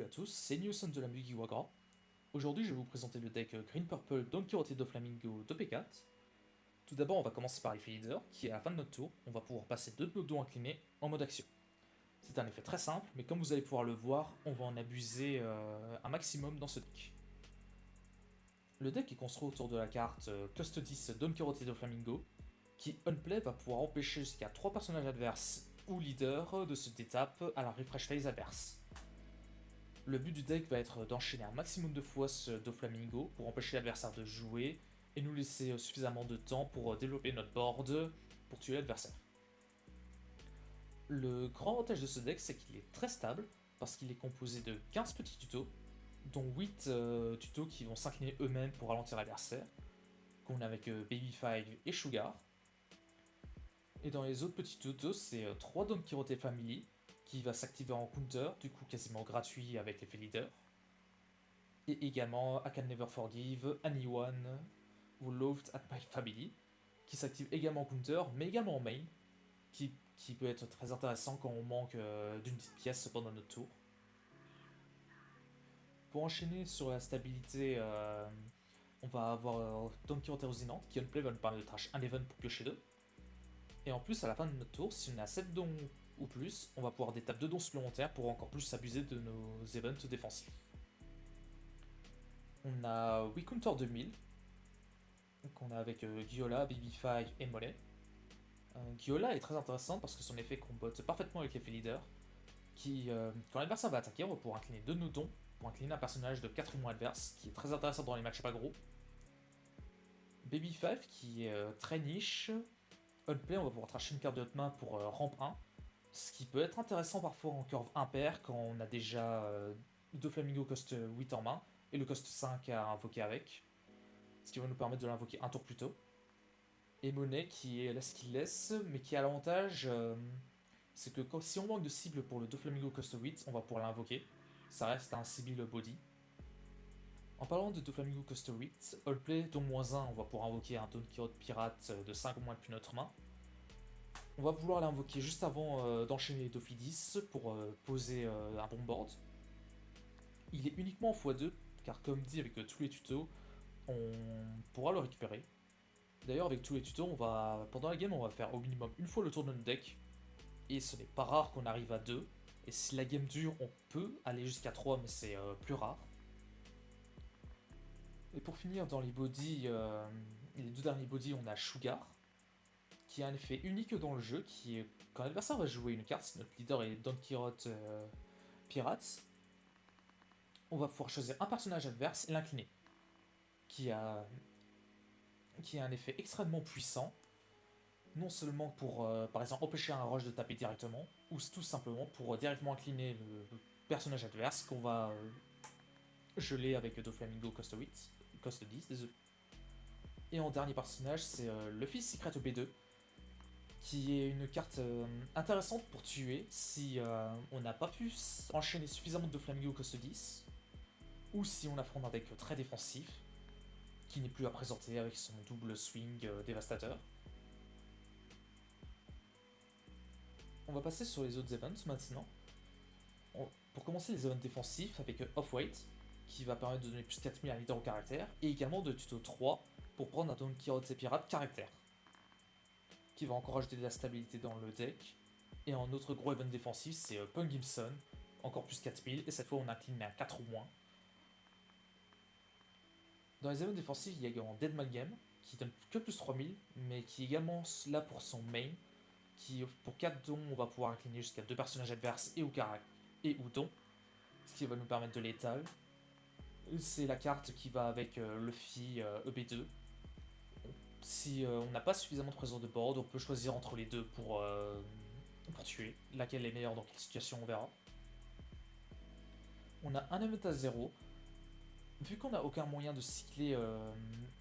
Salut à tous, c'est Newson de la Mugiwara. Aujourd'hui, je vais vous présenter le deck Green Purple Don Quixote do Flamingo de P4. Tout d'abord, on va commencer par l'effet leader, qui est à la fin de notre tour, on va pouvoir passer deux de nos dos inclinés en mode action. C'est un effet très simple, mais comme vous allez pouvoir le voir, on va en abuser un maximum dans ce deck. Le deck est construit autour de la carte Custodes Don Quixote do Flamingo, qui on-play va pouvoir empêcher jusqu'à 3 personnages adverses ou leaders de se détaper à la refresh phase adverse. Le but du deck va être d'enchaîner un maximum de fois ce Doflamingo pour empêcher l'adversaire de jouer et nous laisser suffisamment de temps pour développer notre board pour tuer l'adversaire. Le grand avantage de ce deck, c'est qu'il est très stable parce qu'il est composé de 15 petits tutos, dont 8 tutos qui vont s'incliner eux-mêmes pour ralentir l'adversaire, qu'on a avec Baby5 et Sugar. Et dans les autres petits tutos, c'est 3 Don Quixote Family, qui va s'activer en counter, du coup quasiment gratuit avec l'effet leader. Et également I Can Never Forgive, Anyone ou Loved at My Family, qui s'active également en counter, mais également en main, qui peut être très intéressant quand on manque d'une petite pièce pendant notre tour. Pour enchaîner sur la stabilité, on va avoir Don Quixote Rosinante, qui on play va nous permettre de trash un event pour piocher 2. Et en plus, à la fin de notre tour, si on a 7 dons ou plus, on va pouvoir détaper 2 dons supplémentaires pour encore plus s'abuser de nos events défensifs. On a WeCounter 2000, qu'on a avec Giola, BB5 et Mollet. Giola est très intéressant parce que son effet combotte parfaitement avec l'effet leader, qui, quand l'adversaire va attaquer, on va pouvoir incliner 2 de nos dons pour incliner un personnage de 4 ou moins adverse, qui est très intéressant dans les matchs pas gros. BB5 qui est très niche. On-play, on va pouvoir tracher une carte de notre main pour ramp 1, ce qui peut être intéressant parfois en curve impair quand on a déjà 2 Flamingo cost 8 en main et le cost 5 à invoquer avec, ce qui va nous permettre de l'invoquer un tour plus tôt. Et Monet qui est la skillless, mais qui a l'avantage, c'est que si on manque de cible pour le Doflamingo cost 8, on va pouvoir l'invoquer. Ça reste un Sibyl body. En parlant de Doflamingo cost 8, Allplay, don -1, on va pouvoir invoquer un Don Quixote pirate de 5 ou moins depuis notre main. On va vouloir l'invoquer juste avant d'enchaîner les Dofidis pour poser un bon board. Il est uniquement en x2, car comme dit avec tous les tutos, on pourra le récupérer. D'ailleurs, avec tous les tutos, pendant la game, on va faire au minimum une fois le tour de notre deck. Et ce n'est pas rare qu'on arrive à 2. Et si la game dure, on peut aller jusqu'à 3, mais c'est plus rare. Et pour finir, dans les bodies, les deux derniers bodies, on a Sugar, qui a un effet unique dans le jeu, qui est quand l'adversaire va jouer une carte, si notre leader est Don Quixote Pirates, on va pouvoir choisir un personnage adverse et l'incliner, qui a un effet extrêmement puissant, non seulement pour, par exemple, empêcher un rush de taper directement, ou tout simplement pour directement incliner le personnage adverse qu'on va geler avec Doflamingo cost 8, cost 10, désolé. Et en dernier personnage, c'est le fils secret B2, qui est une carte intéressante pour tuer si on n'a pas pu enchaîner suffisamment de Doflamingo cost 10, ou si on affronte un deck très défensif, qui n'est plus à présenter avec son double swing dévastateur. On va passer sur les autres events maintenant. Pour commencer, les events défensifs avec Off-White, qui va permettre de donner plus 4000 à leader au caractère, et également de tuto 3 pour prendre un Don Quixote Pirate caractère, qui va encore ajouter de la stabilité dans le deck. Et un autre gros event défensif, c'est Punk Gibson, encore plus 4000, et cette fois on incline à 4 ou moins. Dans les events défensifs, il y a également Dead Man Game, qui donne que plus 3000, mais qui est également là pour son main, qui pour 4 dons, on va pouvoir incliner jusqu'à 2 personnages adverses et ou dons, ce qui va nous permettre de l'étal. C'est la carte qui va avec Luffy EB2. Si on n'a pas suffisamment de présence de board, on peut choisir entre les deux pour tuer. Laquelle est meilleure dans quelle situation, on verra. On a un event à 0. Vu qu'on n'a aucun moyen de cycler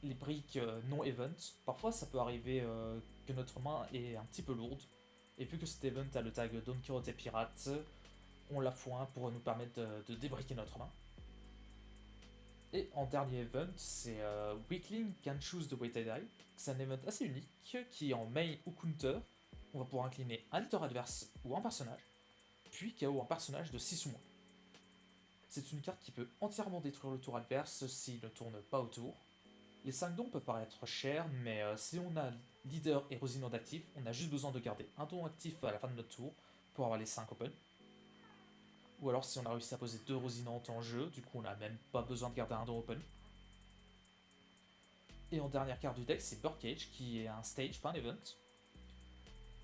les briques non-event, parfois ça peut arriver que notre main est un petit peu lourde. Et vu que cet event a le tag Don Quixote Pirate, on la foin pour nous permettre de débriquer notre main. Et en dernier event, c'est Weakling Can Choose the Way I Die. C'est un event assez unique qui est en main ou counter. On va pouvoir incliner un leader adverse ou un personnage, puis KO un personnage de 6 ou moins. C'est une carte qui peut entièrement détruire le tour adverse s'il ne tourne pas autour. Les 5 dons peuvent paraître chers, mais si on a leader et Rosinant d'actif, on a juste besoin de garder un don actif à la fin de notre tour pour avoir les 5 open. Ou alors si on a réussi à poser 2 Rosinantes en jeu, du coup on n'a même pas besoin de garder un don open. Et en dernière carte du deck, c'est Birdcage, qui est un stage, pas un event.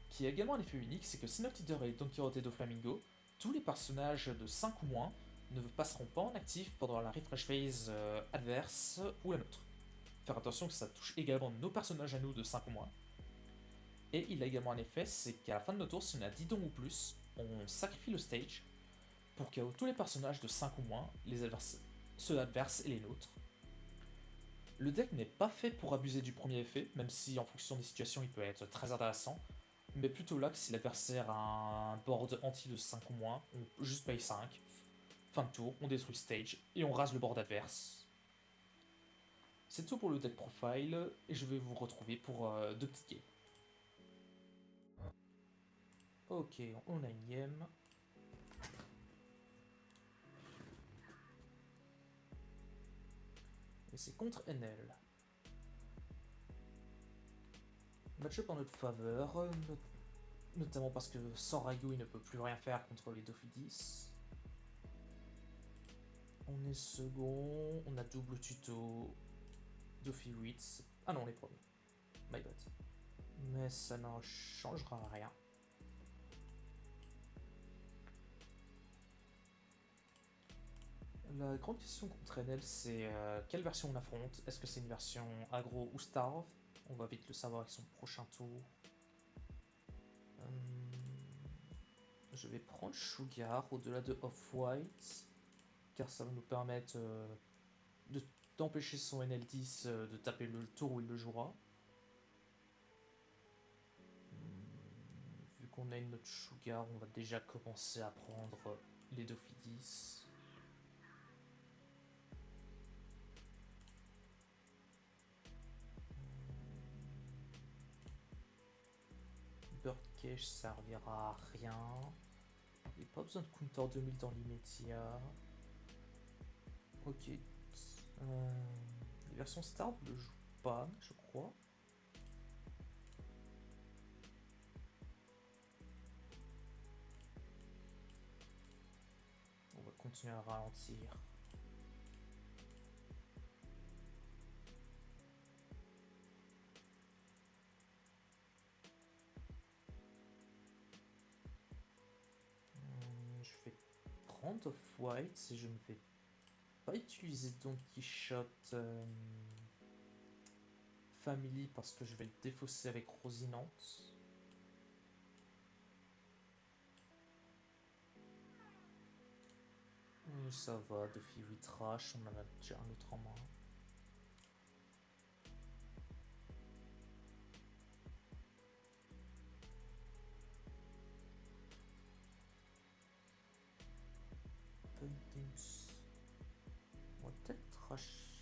Qui a également un effet unique, c'est que si notre leader est Don Quixote do Flamingo, tous les personnages de 5 ou moins ne passeront pas en actif pendant la refresh phase adverse ou la nôtre. Faire attention que ça touche également nos personnages à nous de 5 ou moins. Et il a également un effet, c'est qu'à la fin de notre tour, si on a 10 dons ou plus, on sacrifie le stage pour KO tous les personnages de 5 ou moins, ceux adverses et les nôtres. Le deck n'est pas fait pour abuser du premier effet, même si en fonction des situations il peut être très intéressant, mais plutôt là que si l'adversaire a un board anti de 5 ou moins, on juste paye 5, fin de tour, on détruit stage et on rase le board adverse. C'est tout pour le deck profile, et je vais vous retrouver pour 2 petites games. Ok, on a une game. Et c'est contre NL. Match-up en notre faveur, notamment parce que sans Raigo il ne peut plus rien faire contre les Dofidis. On est second, on a double tuto, Dofi 8. Ah non, on est premier. My bad. Mais ça n'en changera rien. La grande question contre NL, c'est quelle version on affronte. Est-ce que c'est une version aggro ou starve? On va vite le savoir avec son prochain tour. Je vais prendre Sugar au-delà de Off-White, car ça va nous permettre d'empêcher son NL10 de taper le tour où il le jouera. Vu qu'on a une autre Sugar, on va déjà commencer à prendre les Dofidis. Birdcage servira à rien. Il n'y a pas besoin de counter 2000 dans l'immédiat. Ok. Les versions Star ne le jouent pas, je crois. On va continuer à ralentir. Je vais prendre Off-White si je ne vais pas utiliser Don Quichotte Family parce que je vais le défausser avec Rosinante. Ça va, Dofi 8 Trash, on en a déjà un autre en main. On va peut-être Trash.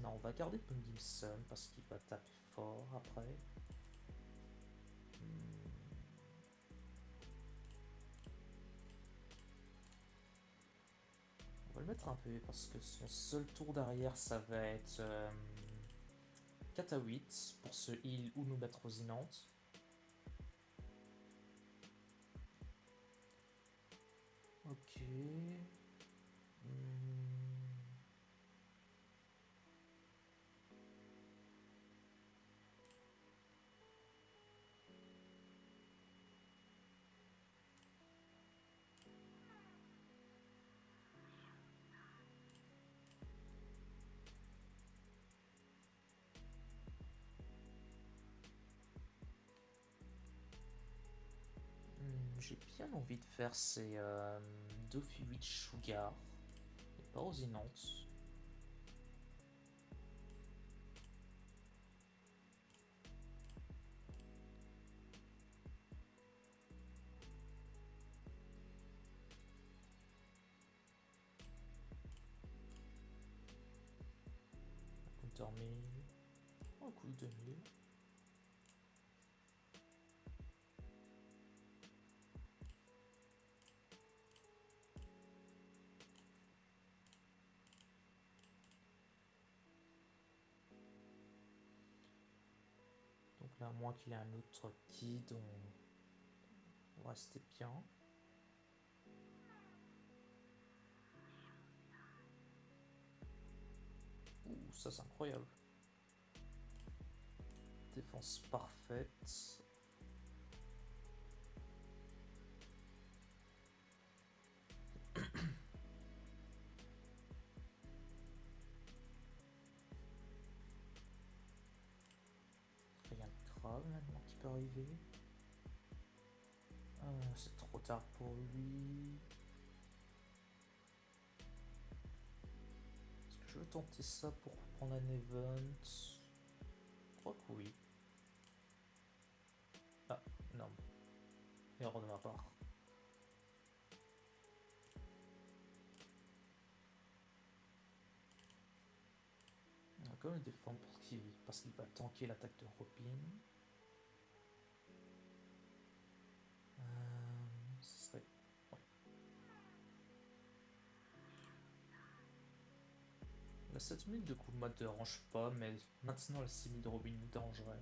Non, on va garder Pungimson parce qu'il va taper fort après. On va le mettre un peu parce que son seul tour d'arrière ça va être 4 à 8 pour se heal ou nous mettre Rosinante. Ok. J'ai bien envie de faire ces Dofi 8 Sugar, mais pas Rosinante. Counter 1000. Oh cool, 2000. Là, à moins qu'il ait un autre guide, on va rester bien. Ouh, ça c'est incroyable. Défense parfaite. Rien de grave maintenant qui peut arriver. C'est trop tard pour lui. Est-ce que je veux tenter ça pour prendre un event? Je crois que oui. Ah, non. Erreur de ma part. On va quand même défendre parce qu'il va tanker l'attaque de Robin. Ce serait... Ouais. La 7000 de coup de mat ne dérange pas, mais maintenant la 6000 de Robin nous dérangerait.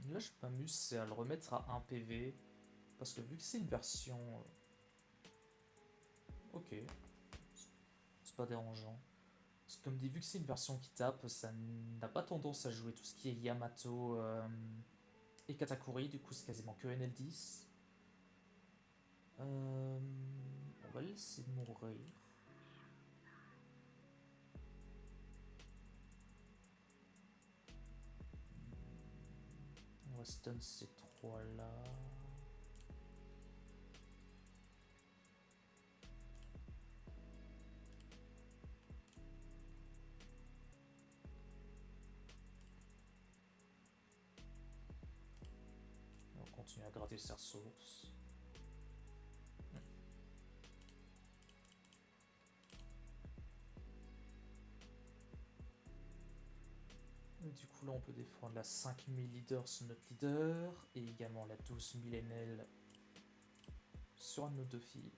Là, je m'amuse, c'est à le remettre à 1 PV. Parce que vu que c'est une version... Ok. C'est pas dérangeant. Parce que comme dit, vu que c'est une version qui tape, ça n'a pas tendance à jouer tout ce qui est Yamato et Katakuri. Du coup, c'est quasiment que NL10. On va le laisser mourir. On va stun ces trois là. On va continuer à gratter ses ressources. Et du coup là on peut défendre la 5000 leader sur notre leader et également la 12000 NL sur un de nos deux filles.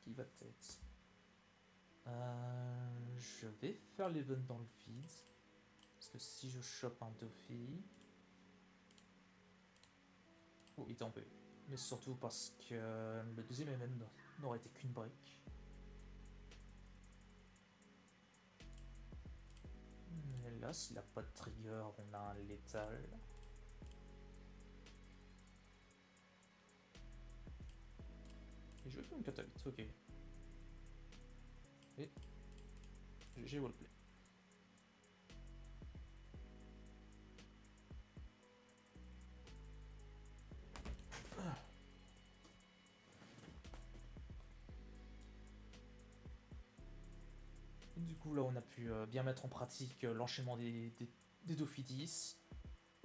Qui va tête. Je vais faire l'event dans le vide. Parce que si je chope un Doffy... Oh, il est tombé. Mais surtout parce que le deuxième event n'aurait été qu'une brique. Et là, s'il n'a pas de trigger, on a un létal. Et je vais faire une catalyse, ok. Et GG wallplay. Du coup, là, on a pu bien mettre en pratique l'enchaînement des Dofidis,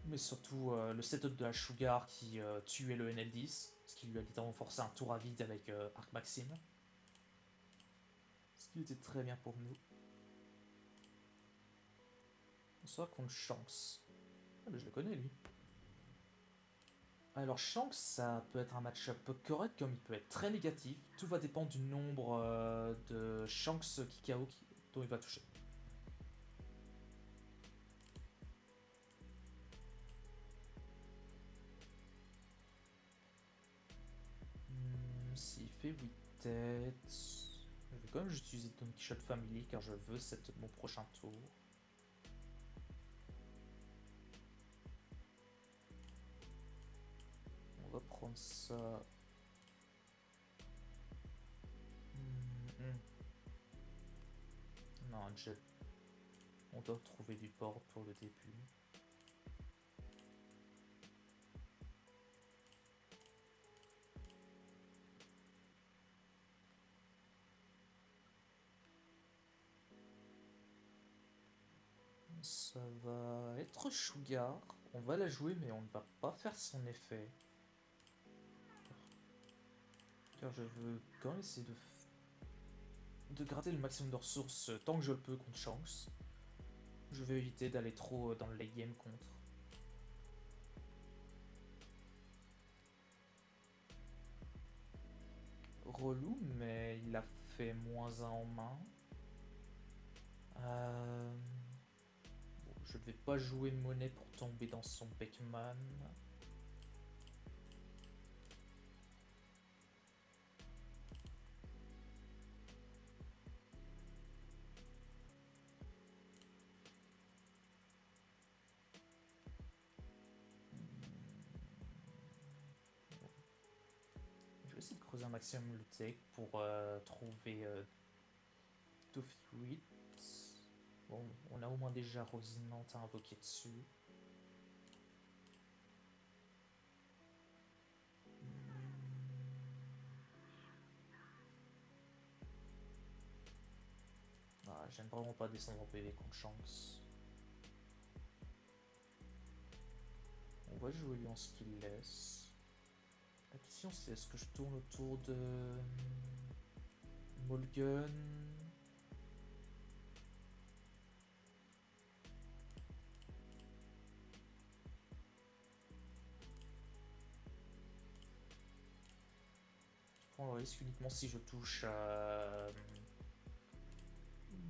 mais surtout le setup de la Sugar qui tuait le NL10, ce qui lui a littéralement forcé un tour à vide avec Arc Maxime. Ce qui était très bien pour nous. On sera contre Shanks. Ah, mais je le connais lui. Alors Shanks, ça peut être un match-up correct comme il peut être très négatif. Tout va dépendre du nombre de Shanks Kikao dont il va toucher. S'il fait 8 têtes... Je vais quand même utiliser Don Quichotte Family car je veux mon prochain tour. On va prendre ça. Non, un jet. On doit trouver du board pour le début. Ça va être Sugar. On va la jouer, mais on ne va pas faire son effet. Car je veux quand même essayer de gratter le maximum de ressources tant que je le peux contre Shanks. Je vais éviter d'aller trop dans le late game contre. Relou, mais il a fait -1 en main. Bon, je ne vais pas jouer monnaie pour tomber dans son Beckman. Je vais essayer de creuser un maximum le deck pour trouver Toffee 8. Bon, on a au moins déjà Rosinante à invoquer dessus. Ah, j'aime vraiment pas descendre en PV contre Shanks. On va jouer lui en skillless. La question c'est est-ce que je tourne autour de Mulligan? Je prends le risque uniquement si je touche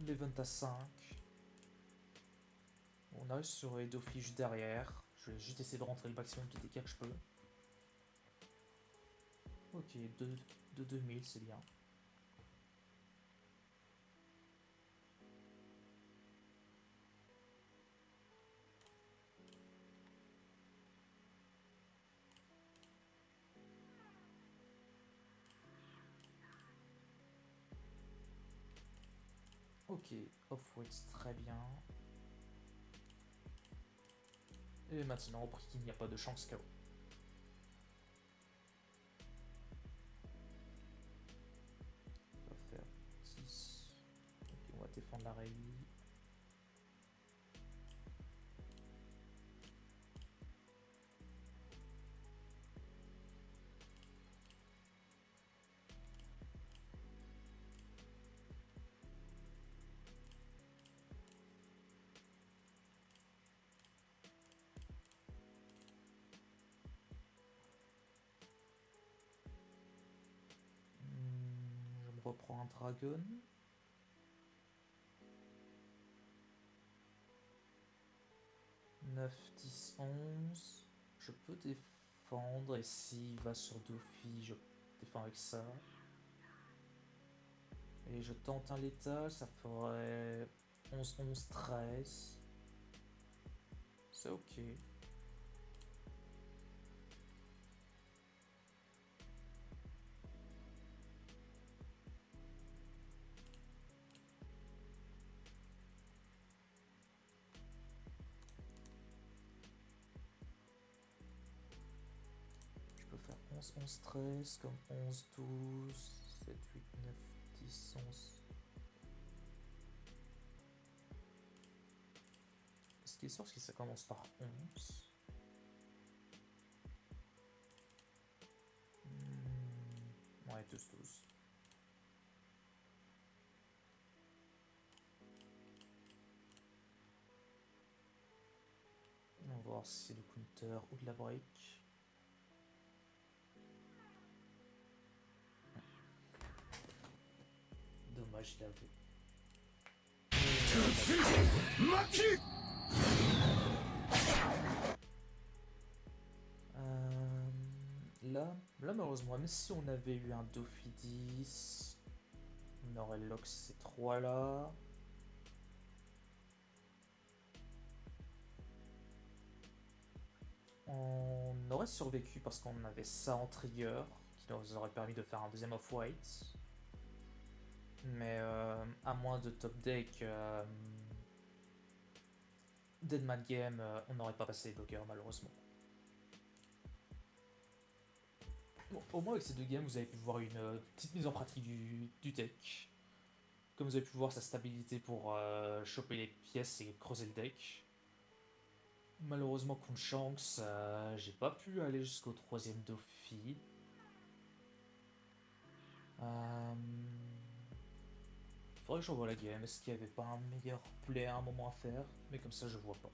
l'event à 5. On arrive sur Edofi juste derrière. Je vais juste essayer de rentrer le maximum de dégâts que je peux. Ok, de 2000, c'est bien. Ok, off-weight, très bien. Et maintenant, au prix qu'il n'y a pas de chance KO. On va faire 10. Ok, on va défendre la Rayleigh. Je me reprends un dragon. 9, 10, 11. Je peux défendre et s'il va sur Dofi, je défends avec ça. Et je tente un létal, ça ferait 11, 11, 13. C'est ok. Je peux faire 11, 11, 13 comme 11, 12, 7, 8, 9, 10, 11. Ce qui est sûr, c'est que ça commence par 11. Ouais, 12, 12. On va voir si c'est le counter ou de la break. Dommage, il avait. Là, malheureusement, même si on avait eu un Dofi 10, on aurait lock ces 3 là. On aurait survécu parce qu'on avait ça en trigger, qui nous aurait permis de faire un deuxième off-white. Mais à moins de top deck Deadman Game, on n'aurait pas passé les bloqueurs malheureusement. Bon, au moins avec ces deux games, vous avez pu voir une petite mise en pratique du deck. Comme vous avez pu voir, sa stabilité pour choper les pièces et creuser le deck. Malheureusement, contre Shanks, j'ai pas pu aller jusqu'au troisième Dauphin. Euh... Faudrait que je revoie la game. Est-ce qu'il y avait pas un meilleur play à un moment à faire? Mais comme ça, je vois pas.